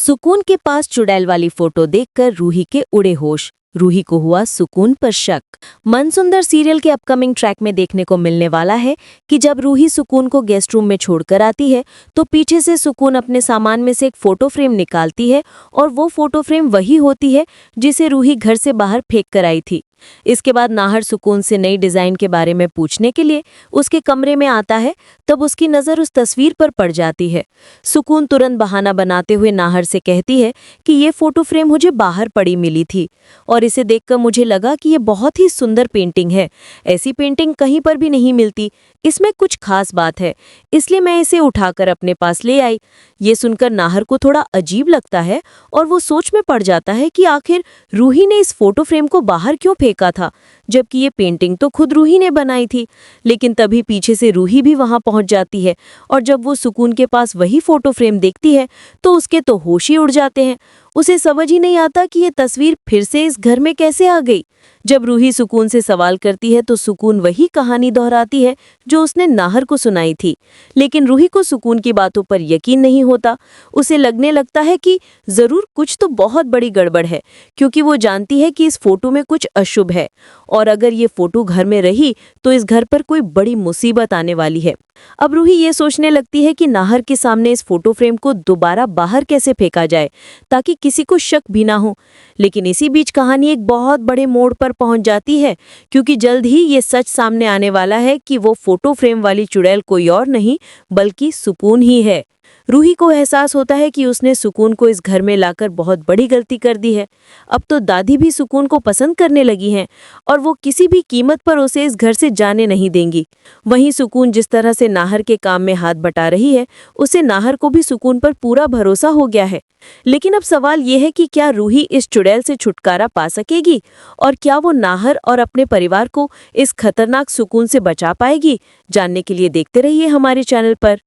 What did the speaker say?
सुकून के पास चुड़ैल वाली फोटो देखकर रूही के उड़े होश। रूही को हुआ सुकून पर शक। मनसुंदर सीरियल के अपकमिंग ट्रैक में देखने को मिलने वाला है कि जब रूही सुकून को गेस्ट रूम में छोड़कर आती है तो पीछे से सुकून अपने सामान में से एक फोटो फ्रेम निकालती है और वो फोटो फ्रेम वही होती है जिसे रूही घर से बाहर फेंक कर आई थी। इसके बाद नाहर सुकून से नई डिजाइन के बारे में पूछने के लिए उसके कमरे में आता है, तब उसकी नजर उस तस्वीर पर पड़ जाती है। सुकून तुरंत बहाना बनाते हुए नाहर से कहती है कि ये फोटो फ्रेम मुझे बाहर पड़ी मिली थी और इसे देखकर मुझे लगा कि ये बहुत ही सुंदर पेंटिंग है। ऐसी पेंटिंग कहीं पर भी नहीं मिलती, इसमें कुछ खास बात है, इसलिए मैं इसे उठाकर अपने पास ले आई। ये सुनकर नाहर को थोड़ा अजीब लगता है और वो सोच में पड़ जाता है कि आखिर रूही ने इस फोटो फ्रेम को बाहर क्यों फेंका था, जबकि ये पेंटिंग तो खुद रूही ने बनाई थी। लेकिन तभी पीछे से रूही भी वहां पहुंच जाती है और जब वो सुकून के पास वही फोटो फ्रेम देखती है तो उसके तो होश ही उड़ जाते हैं। उसे समझ ही नहीं आता कि ये तस्वीर फिर से इस घर में कैसे आ गई। जब रूही सुकून से सवाल करती है तो सुकून वही कहानी दोहराती है जो उसने नाहर को सुनाई थी। लेकिन रूही को सुकून की बातों पर यकीन नहीं होता। उसे लगने लगता है कि जरूर कुछ तो बहुत बड़ी गड़बड़ है, क्योंकि वो जानती है कि इस फोटो में कुछ अशुभ है और अगर ये फोटो घर में रही तो इस घर पर कोई बड़ी मुसीबत आने वाली है। अब रूही ये सोचने लगती है कि नाहर के सामने इस फोटो फ्रेम को दोबारा बाहर कैसे फेंका जाए ताकि किसी को शक भी ना हो। लेकिन इसी बीच कहानी एक बहुत बड़े मोड़ पर पहुंच जाती है, क्योंकि जल्द ही ये सच सामने आने वाला है कि वो फोटो फ्रेम वाली चुड़ैल कोई और नहीं बल्कि सुकून ही है। रूही को एहसास होता है कि उसने सुकून को इस घर में लाकर बहुत बड़ी गलती कर दी है। अब तो दादी भी सुकून को पसंद करने लगी हैं और वो किसी भी कीमत पर उसे इस घर से जाने नहीं देंगी। वहीं सुकून जिस तरह से नाहर के काम में हाथ बटा रही है, उसे नाहर को भी सुकून पर पूरा भरोसा हो गया है। लेकिन अब सवाल ये है कि क्या रूही इस चुड़ैल से छुटकारा पा सकेगी और क्या वो नाहर और अपने परिवार को इस खतरनाक सुकून से बचा पाएगी? जानने के लिए देखते रहिए हमारे चैनल पर।